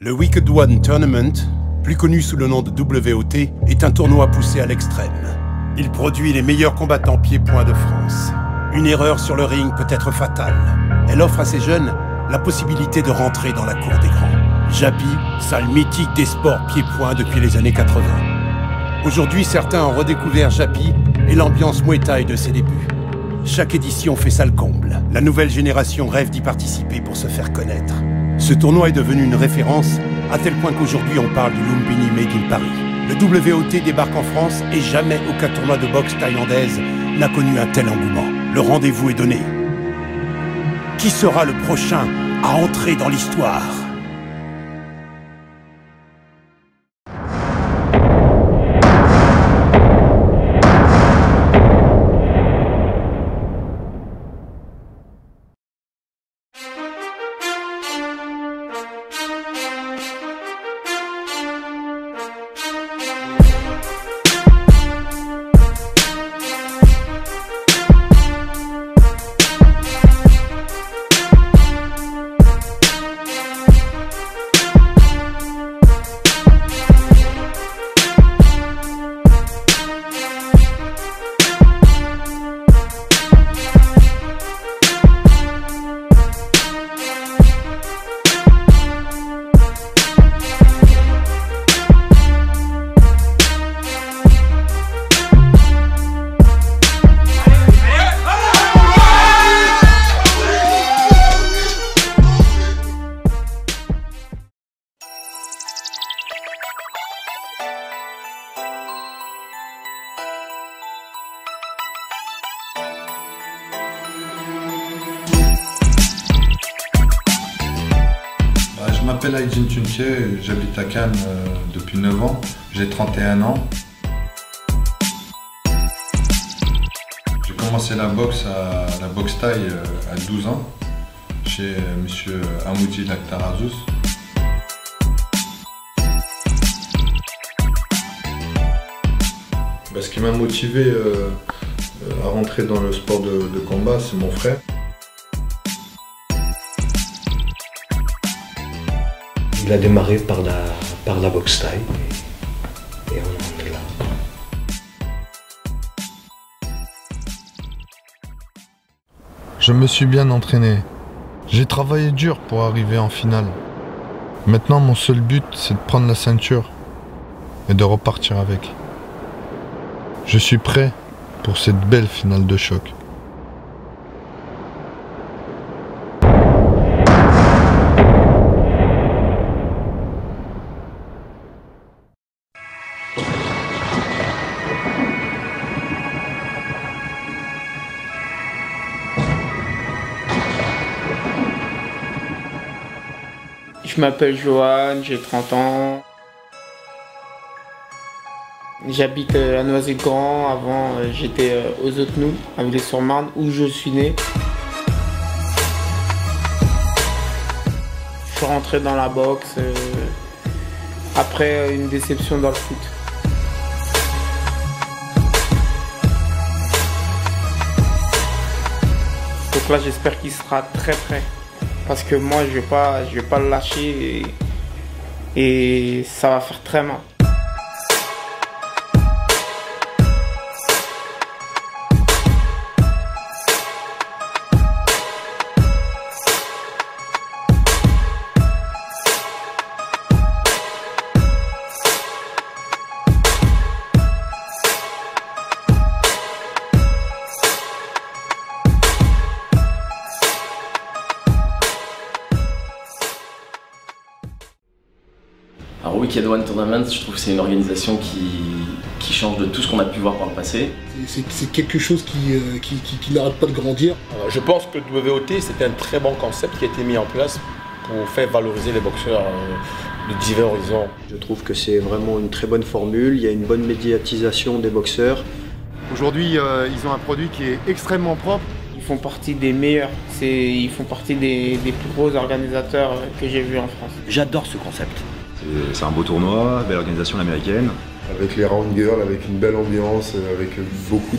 Le Wicked One Tournament, plus connu sous le nom de WOT, est un tournoi poussé à l'extrême. Il produit les meilleurs combattants pieds-poings de France. Une erreur sur le ring peut être fatale. Elle offre à ces jeunes la possibilité de rentrer dans la cour des grands. Jabi, salle mythique des sports pieds-poings depuis les années 80. Aujourd'hui, certains ont redécouvert Jabi et l'ambiance Muay Thai de ses débuts. Chaque édition fait salle comble. La nouvelle génération rêve d'y participer pour se faire connaître. Ce tournoi est devenu une référence, à tel point qu'aujourd'hui on parle du Lumpini Made in Paris. Le WOT débarque en France et jamais aucun tournoi de boxe thaïlandaise n'a connu un tel engouement. Le rendez-vous est donné. Qui sera le prochain à entrer dans l'histoire ? Je m'appelle Aïdjin Tunche, j'habite à Cannes depuis 9 ans, j'ai 31 ans. J'ai commencé la boxe thaï à 12 ans chez monsieur Amouti Laktarazus. Ce qui m'a motivé à rentrer dans le sport de combat, c'est mon frère. Il a démarré par la boxe thaï et on en est là. Je me suis bien entraîné. J'ai travaillé dur pour arriver en finale. Maintenant, mon seul but, c'est de prendre la ceinture et de repartir avec. Je suis prêt pour cette belle finale de choc. Je m'appelle Johan, j'ai 30 ans. J'habite à Noisy-le-Grand. Avant, j'étais aux Autenous, à Villers-sur-Marne, où je suis né. Je suis rentré dans la boxe après une déception dans le foot. Donc là, j'espère qu'il sera très prêt. Parce que moi, je vais pas le lâcher et ça va faire très mal. Alors Wicked One Tournament, je trouve que c'est une organisation qui change de tout ce qu'on a pu voir par le passé. C'est quelque chose qui n'arrête pas de grandir. Je pense que le WOT, c'était un très bon concept qui a été mis en place pour faire valoriser les boxeurs de divers horizons. Je trouve que c'est vraiment une très bonne formule, il y a une bonne médiatisation des boxeurs. Aujourd'hui, ils ont un produit qui est extrêmement propre. Ils font partie des meilleurs, ils font partie des plus gros organisateurs que j'ai vus en France. J'adore ce concept. C'est un beau tournoi, belle organisation américaine. Avec les round girls, avec une belle ambiance, avec beaucoup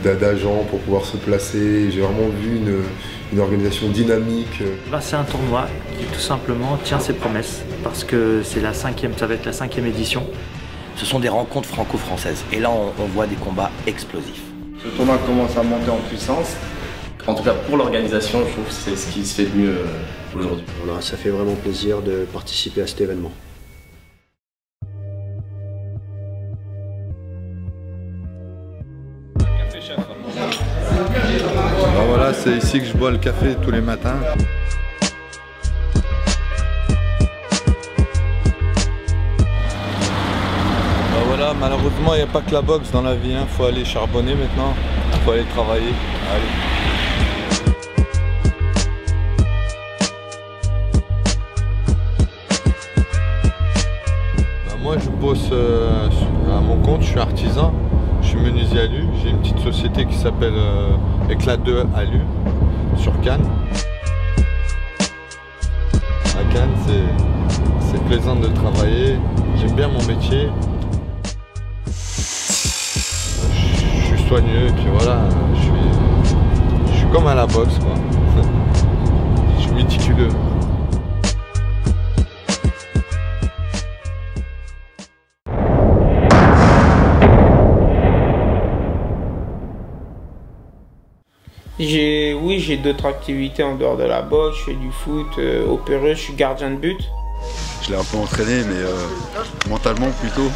d'agents pour pouvoir se placer. J'ai vraiment vu une organisation dynamique. C'est un tournoi qui tout simplement tient ses promesses parce que ça va être la 5e édition. Ce sont des rencontres franco-françaises et là on voit des combats explosifs. Ce tournoi commence à monter en puissance. En tout cas pour l'organisation, je trouve que c'est ce qui se fait de mieux aujourd'hui. Voilà, ça fait vraiment plaisir de participer à cet événement. Voilà, c'est ici que je bois le café tous les matins. Voilà, malheureusement il n'y a pas que la boxe dans la vie, hein. Faut aller charbonner maintenant, faut aller travailler. Allez. Moi je bosse à mon compte, je suis artisan. Je suis menuisier alu, j'ai une petite société qui s'appelle Éclat 2 Alu sur Cannes. À Cannes, c'est plaisant de travailler, j'aime bien mon métier. Je suis soigneux et puis voilà, je suis comme à la boxe quoi. Je suis méticuleux. J'ai d'autres activités en dehors de la boxe, je fais du foot, opéreux, je suis gardien de but. Je l'ai un peu entraîné, mais mentalement plutôt.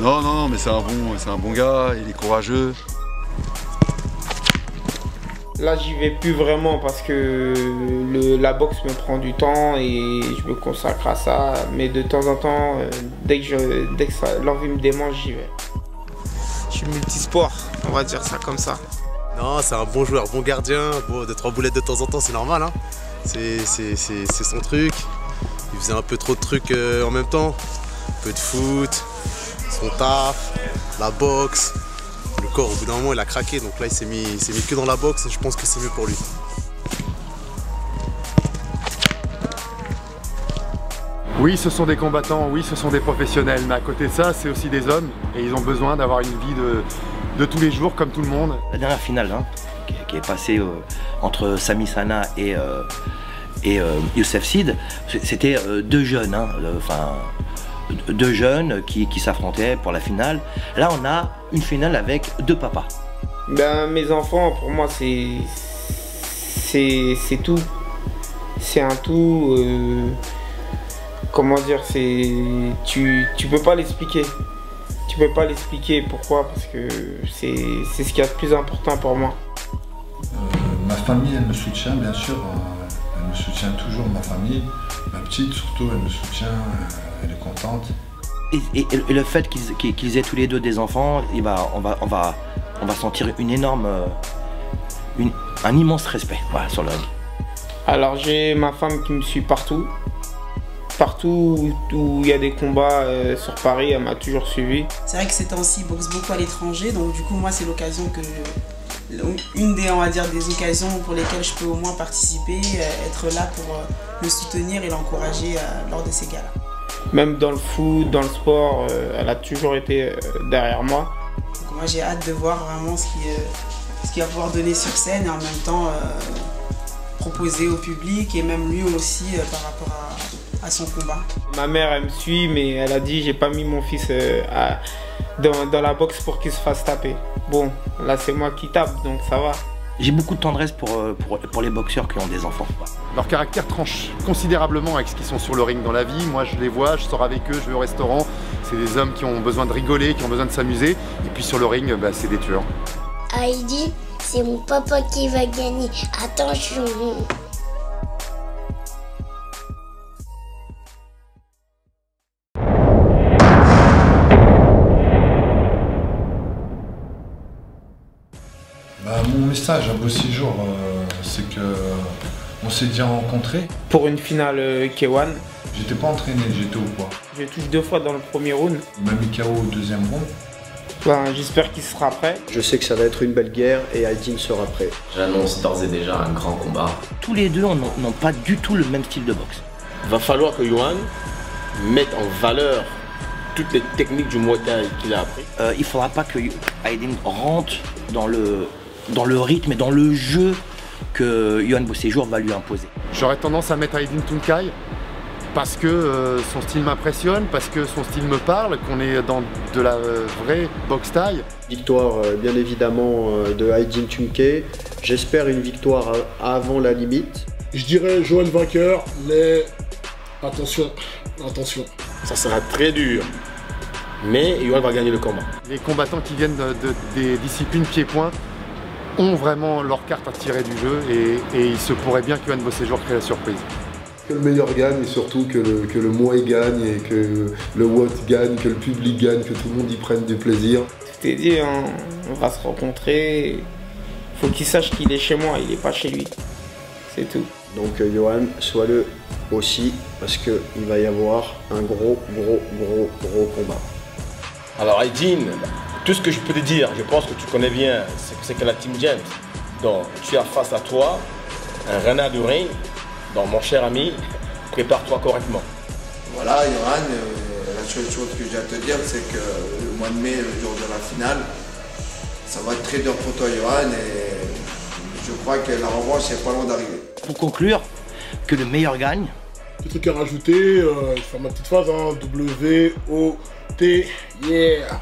Non, mais c'est un bon gars, il est courageux. Là, j'y vais plus vraiment parce que la boxe me prend du temps et je me consacre à ça. Mais de temps en temps, dès que l'envie me démange, j'y vais. Je suis multisport, on va dire ça comme ça. Non, c'est un bon joueur, bon gardien, bon, 2-3 boulettes de temps en temps, c'est normal. Hein. C'est son truc. Il faisait un peu trop de trucs en même temps. Un peu de foot, son taf, la boxe. Le corps, au bout d'un moment, il a craqué. Donc là, il s'est mis que dans la boxe et je pense que c'est mieux pour lui. Oui, ce sont des combattants, oui, ce sont des professionnels. Mais à côté de ça, c'est aussi des hommes et ils ont besoin d'avoir une vie de tous les jours comme tout le monde. La dernière finale qui est passée entre Sami Sana et Youssef Seed, c'était deux jeunes, deux jeunes qui s'affrontaient pour la finale. Là on a une finale avec deux papas. Mes enfants, pour moi c'est tout. C'est un tout. Comment dire, tu peux pas l'expliquer. Tu peux pas l'expliquer pourquoi, parce que c'est ce qu'il y a de plus important pour moi. Ma famille, elle me soutient, bien sûr. Elle me soutient toujours, ma famille. Ma petite, surtout, elle me soutient, elle est contente. Et le fait qu'ils aient tous les deux des enfants, on va sentir un immense respect sur le ring. Alors j'ai ma femme qui me suit partout. Partout où il y a des combats sur Paris, elle m'a toujours suivi. C'est vrai que ces temps-ci, il boxe beaucoup à l'étranger, donc du coup moi c'est l'occasion une des occasions pour lesquelles je peux au moins participer, être là pour le soutenir et l'encourager lors de ces galas. Même dans le foot, dans le sport, elle a toujours été derrière moi. Donc moi j'ai hâte de voir vraiment ce qu'il va pouvoir donner sur scène et en même temps proposer au public et même lui aussi par rapport à son combat. Ma mère elle me suit, mais elle a dit j'ai pas mis mon fils dans la boxe pour qu'il se fasse taper. Bon, là c'est moi qui tape, donc ça va. J'ai beaucoup de tendresse pour les boxeurs qui ont des enfants. Leur caractère tranche considérablement avec ce qu'ils sont sur le ring dans la vie. Moi je les vois, je sors avec eux, je vais au restaurant. C'est des hommes qui ont besoin de rigoler, qui ont besoin de s'amuser. Et puis sur le ring, c'est des tueurs. Heidi, c'est mon papa qui va gagner. Attention. Mon message à Beauséjour, c'est que on s'est déjà rencontrés. Pour une finale K1. J'étais pas entraîné, j'étais au poids. Je touche 2 fois dans le premier round. Il m'a mis KO au deuxième round. J'espère qu'il sera prêt. Je sais que ça va être une belle guerre et Heidi sera prêt. J'annonce d'ores et déjà un grand combat. Tous les deux n'ont pas du tout le même style de boxe. va falloir que Johan mette en valeur toutes les techniques du Muay Thai qu'il a appris. Il ne faudra pas que Aydin rentre dans le rythme et dans le jeu que Yohan Beauséjour va lui imposer. J'aurais tendance à mettre Aydin Tunkai parce que son style m'impressionne, parce que son style me parle, qu'on est dans de la vraie boxe thaï. Victoire bien évidemment de Aydin Tunkai. J'espère une victoire avant la limite. Je dirais Johan vainqueur, mais attention, attention. Ça sera très dur, mais Johan va gagner le combat. Les combattants qui viennent des disciplines pied-point ont vraiment leur carte à tirer du jeu et il se pourrait bien que Yohan Beauséjour crée la surprise. Que le meilleur gagne et surtout que le Muay gagne et que le What gagne, que le public gagne, que tout le monde y prenne du plaisir. Tout est dit, hein. On va se rencontrer. Faut qu'il sache qu'il est chez moi, il n'est pas chez lui. C'est tout. Donc Johan, sois-le aussi parce qu'il va y avoir un gros combat. Alors Aydin, tout ce que je peux te dire, je pense que tu connais bien, c'est que la Team James. Donc tu as face à toi un renard du ring. Donc mon cher ami, prépare-toi correctement. Voilà Johan, la seule chose que j'ai à te dire, c'est que le mois de mai, le jour de la finale, ça va être très dur pour toi Johan et je crois que la revanche n'est pas loin d'arriver. Pour conclure, que le meilleur gagne. Petit truc à rajouter, je vais faire ma petite phrase, hein. W-O-T, yeah.